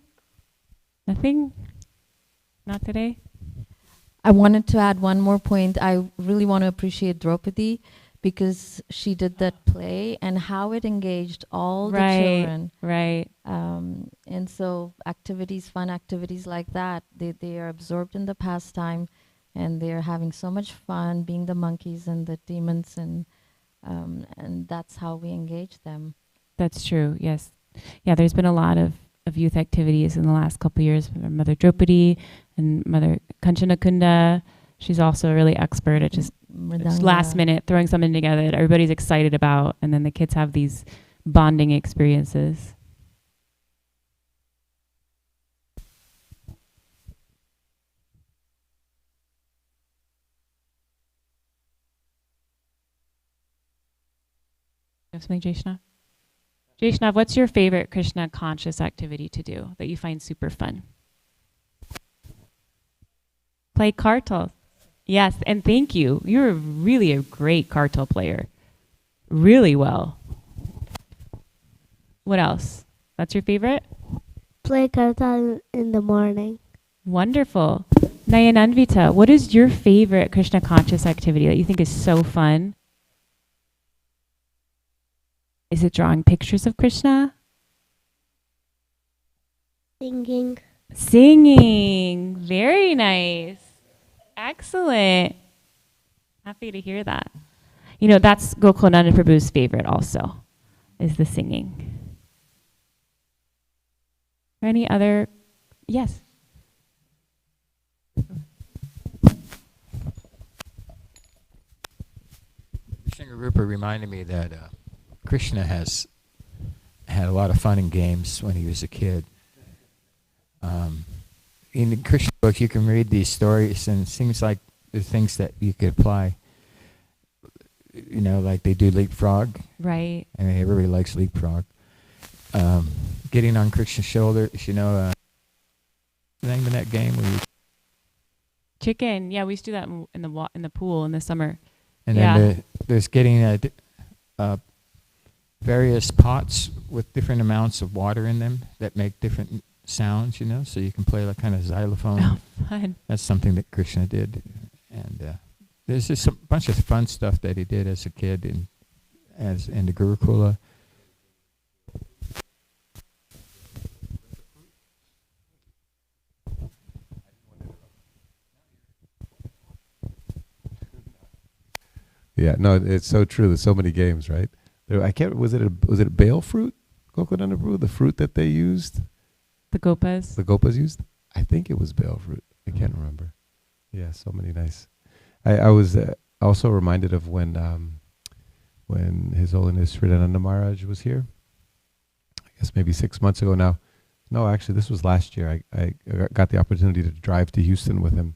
Nothing? Not today?
I wanted to add one more point. I really want to appreciate Draupadi because she did that play and how it engaged all the children.
Right.
And so fun activities like that, they are absorbed in the pastime and they're having so much fun being the monkeys and the demons, and that's how we engage them.
That's true, yes. Yeah, there's been a lot of youth activities in the last couple of years. Mother Draupadi and Mother Kanchana Kunda. She's also really expert at just last minute throwing something together that everybody's excited about, and then the kids have these bonding experiences. You have something, Jaishnav? Jaishnav, what's your favorite Krishna conscious activity to do that you find super fun? Play kartal. Yes, and thank you. You're really a great kartal player. Really well. What else? That's your favorite?
Play kartal in the morning.
Wonderful. Nayananvita, what is your favorite Krishna conscious activity that you think is so fun? Is it drawing pictures of Krishna?
Singing.
Singing. Very nice. Excellent. Happy to hear that. That's Gokulananda Prabhu's favorite also, is the singing. Any other? Yes.
Singer Rupa reminded me that Krishna has had a lot of fun in games when he was a kid. In the Krishna book, you can read these stories, and it seems like the things that you could apply. like they do leapfrog,
Right.
and everybody likes leapfrog. Getting on Krishna's shoulders, the name of that game where you,
Chicken. Yeah, we used to do that in the pool in the summer.
and
Yeah.
then there's getting various pots with different amounts of water in them that make different sounds, so you can play like kind of xylophone.
Oh, fun.
That's something that Krishna did, and there's just a bunch of fun stuff that he did as a kid in the Gurukula.
Yeah, no, it's so true. There's so many games, right? I can't. Was it bale fruit? Coconut brew, the fruit that they used,
The gopas.
the gopas used. I think it was bale fruit. I can't remember. Yeah, so many nice. I was also reminded of when His Holiness Sridananda Maharaj was here. I guess maybe 6 months ago now. No, actually, this was last year. I got the opportunity to drive to Houston with him,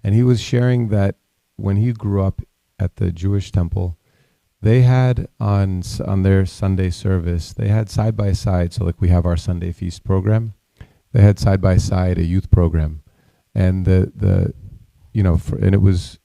and he was sharing that when he grew up at the Jewish temple, they had on their Sunday service, they had side by side. So like we have our Sunday feast program, they had side by side a youth program, and and it was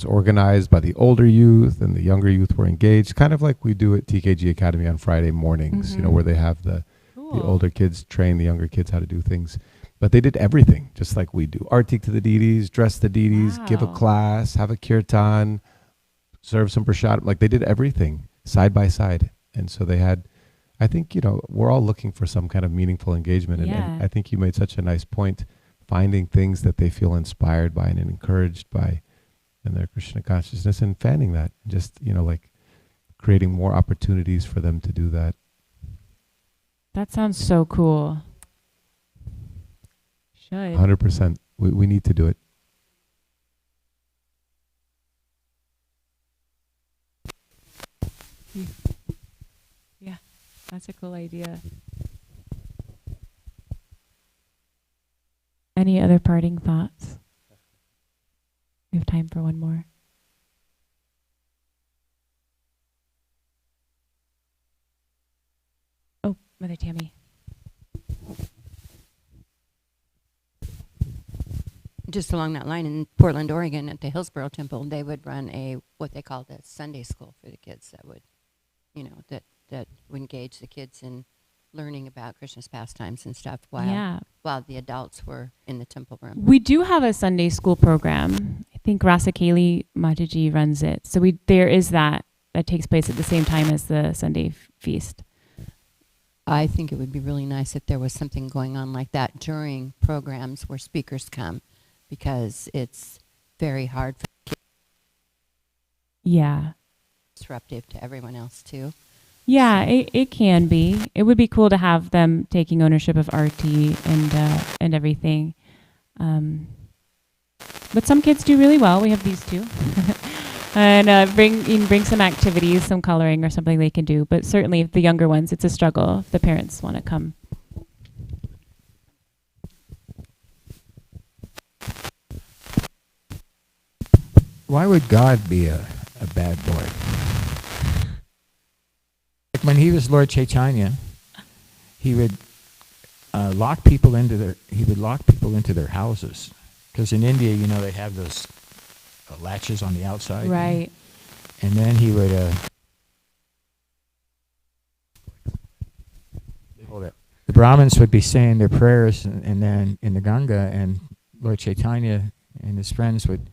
organized by the older youth, and the younger youth were engaged, kind of like we do at TKG Academy on Friday mornings.
Mhm.
Where they have the
Cool.
older kids train the younger kids how to do things. But they did everything just like we do. Artik to the deities, dress the deities, give a
Wow.
class, have a kirtan, serve some prashad. Like they did everything side by side. And so they had, I think, we're all looking for some kind of meaningful engagement. And
Yeah.
I think you made such a nice point, finding things that they feel inspired by and encouraged by in their Krishna consciousness and fanning that. Just, like creating more opportunities for them to do that.
That sounds so cool. Should.
100%. We need to do it.
Yeah, that's a cool idea. Any other parting thoughts? We have time for one more. Oh, Mother Tammy.
Just along that line in Portland, Oregon, at the Hillsborough Temple, they would run what they called a Sunday school for the kids that would, that would engage the kids in learning about Krishna's pastimes and stuff while the adults were in the temple room.
We do have a Sunday school program. I think Rasakali Mataji runs it. So there is that takes place at the same time as the Sunday feast.
I think it would be really nice if there was something going on like that during programs where speakers come, because it's very hard for kids.
Yeah.
Disruptive to everyone else too.
Yeah, it can be. It would be cool to have them taking ownership of RT and everything. But some kids do really well. We have these two. And bring some activities, some coloring or something they can do. But certainly the younger ones, it's a struggle if the parents want to come.
Why would God be a bad boy? Like when he was Lord Chaitanya, he would lock people into their houses, because in India, they have those latches on the outside.
Right.
And then he would hold it. The Brahmins would be saying their prayers, and then in the Ganga, and Lord Chaitanya and his friends would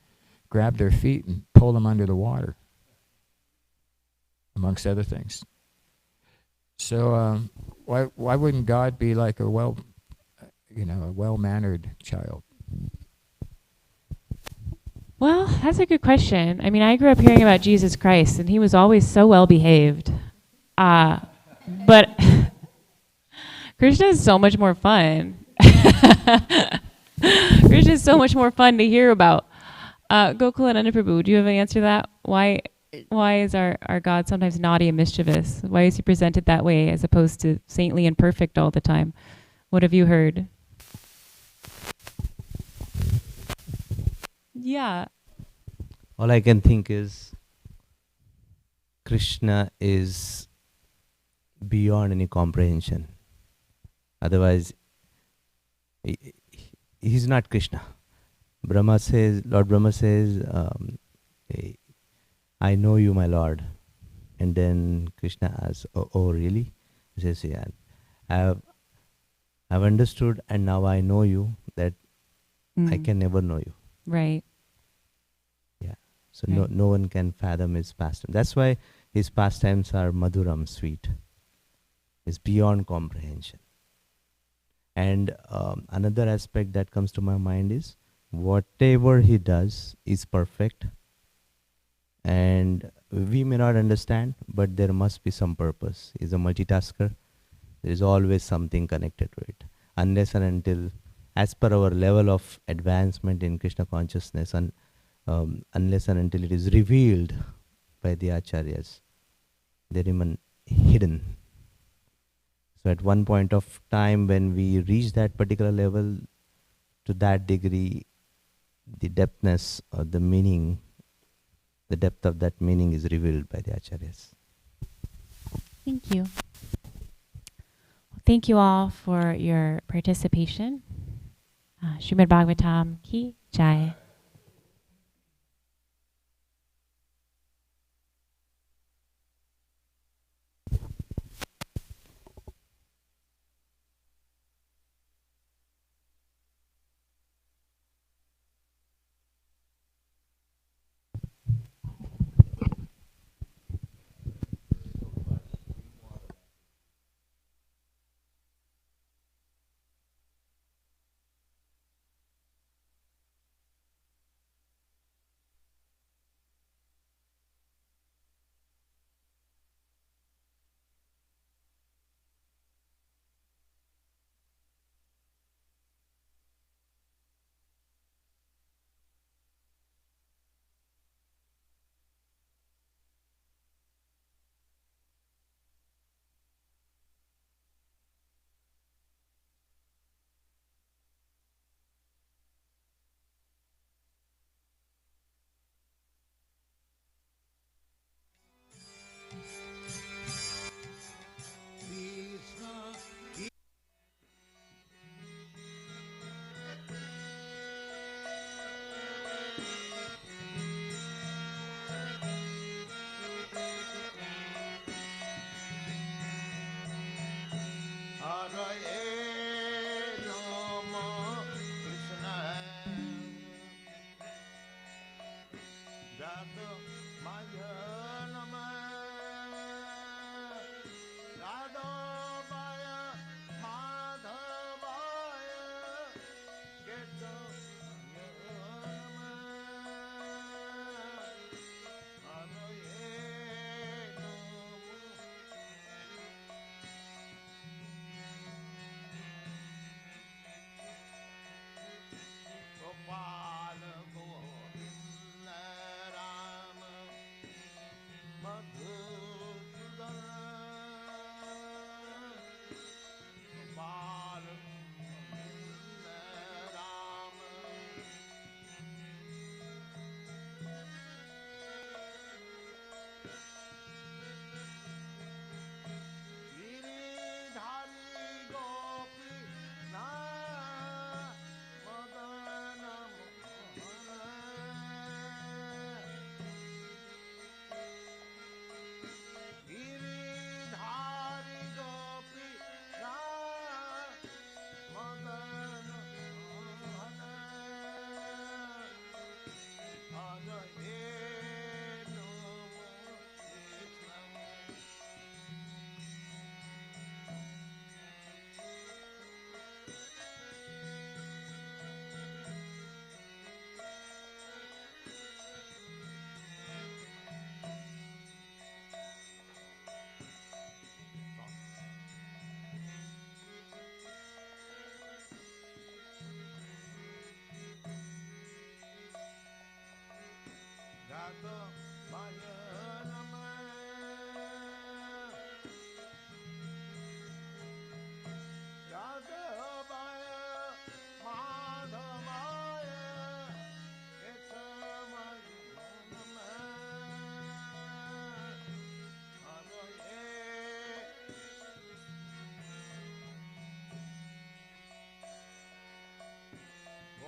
grab their feet and pull them under the water, amongst other things. So why wouldn't God be like a well-mannered child?
Well, that's a good question. I mean, I grew up hearing about Jesus Christ, and he was always so well behaved. But Krishna is so much more fun. Krishna is so much more fun to hear about. Gokul and Annaprabhu, do you have an answer to that? Why is our God sometimes naughty and mischievous? Why is he presented that way as opposed to saintly and perfect all the time? What have you heard? Yeah.
All I can think is Krishna is beyond any comprehension. Otherwise, he's not Krishna. Lord Brahma says, I know you, my Lord. And then Krishna asks, oh really? He says, yeah, I've understood and now I know you that I can never know you.
Right.
Yeah. So
Right.
no one can fathom his pastime. That's why his pastimes are madhuram, sweet. It's beyond comprehension. And another aspect that comes to my mind is whatever he does is perfect. And we may not understand, but there must be some purpose. He's a multitasker. There is always something connected to it. Unless and until, as per our level of advancement in Krishna consciousness, and unless and until it is revealed by the acharyas, they remain hidden. So at one point of time when we reach that particular level, to that degree, the depthness or the meaning, the depth of that meaning is revealed by the acharyas.
Thank you. Thank you all for your participation. Srimad Bhagavatam Ki Jai.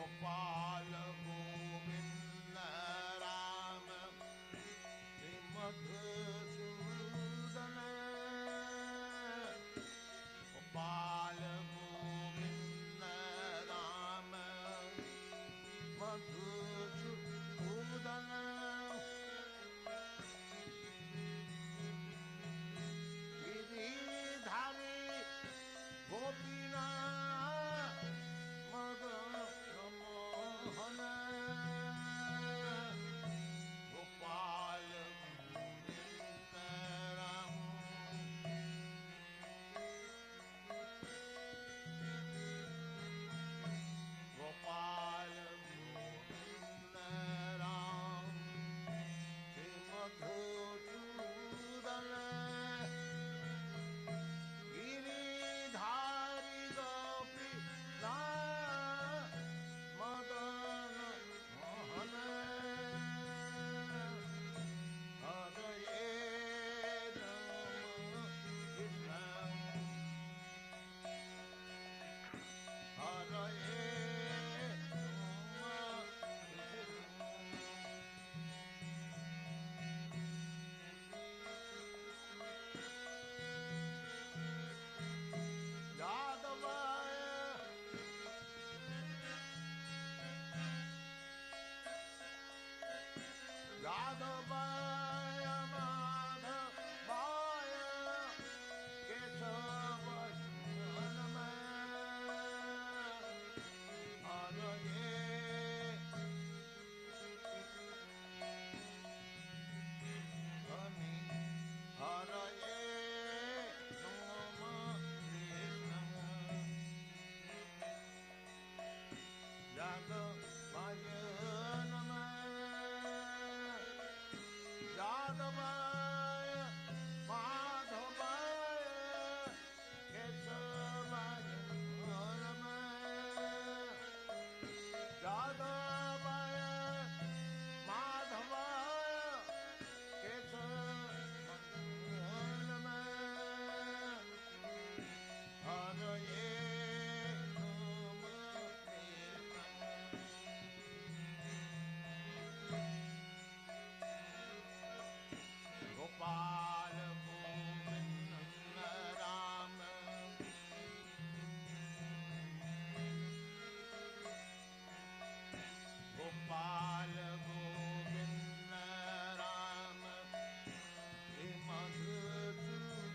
Gopal Govind Ram Madhusudan Gopal Govind Ram Madhusudan Giridhari Gopinath Madan Mohan Gopal Govind Ram Gopal Govind Ram Shri Madhusudan Giridhari गोपी मदन मोहन हरये राम कृष्ण हरये यादवाय यादवाय माधवाय केशवाय हरये हरि हरये राम कृष्ण यादवाय नमः यादवाय माधवाय केशवाय नमः यादवाय माधवाय केशवाय नमः हरये राम कृष्ण गोपाल गोविंद राम गोपाल गोविंद राम श्री मधुसूदन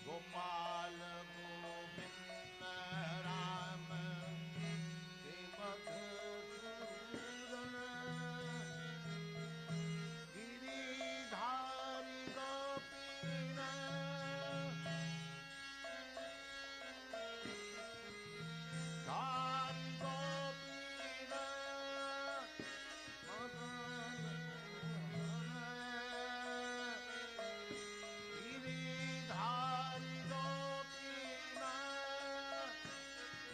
गोपाल गोविंद राम श्री मधुसूदन गिरिधारी गोपीनाथ धारी गोपीनाथ मदन गिरिधारी गोपीनाथ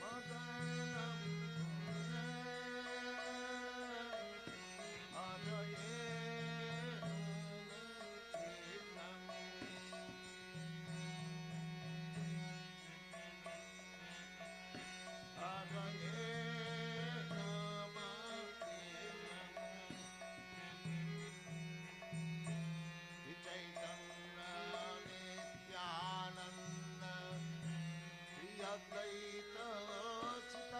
मदन हरये राम हरये राम चैतन्य नित्यानंद श्री अद्वैत चित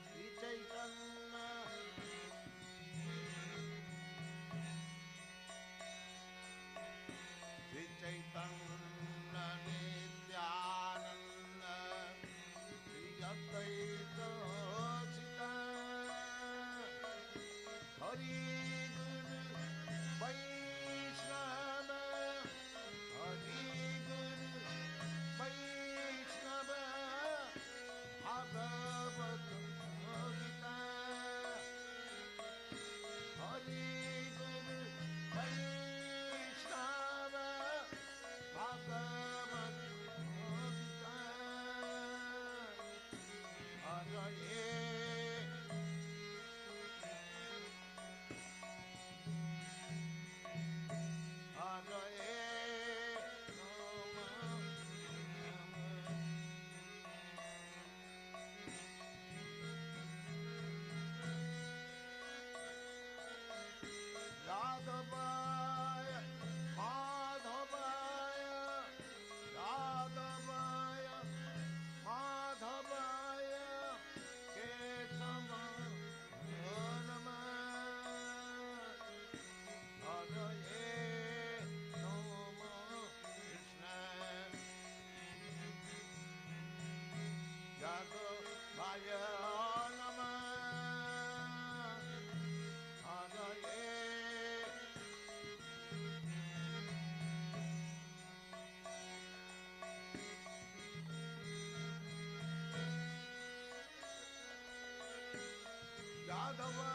श्री चैतन्य श्री चैतन्य नित्यानंद श्री अद्वैत चित हरि गुरु वैष्णव हरि गुरु वैष्णव भागवत गीता हरि गुरु वैष्णव भागवत गीता हरये Yadava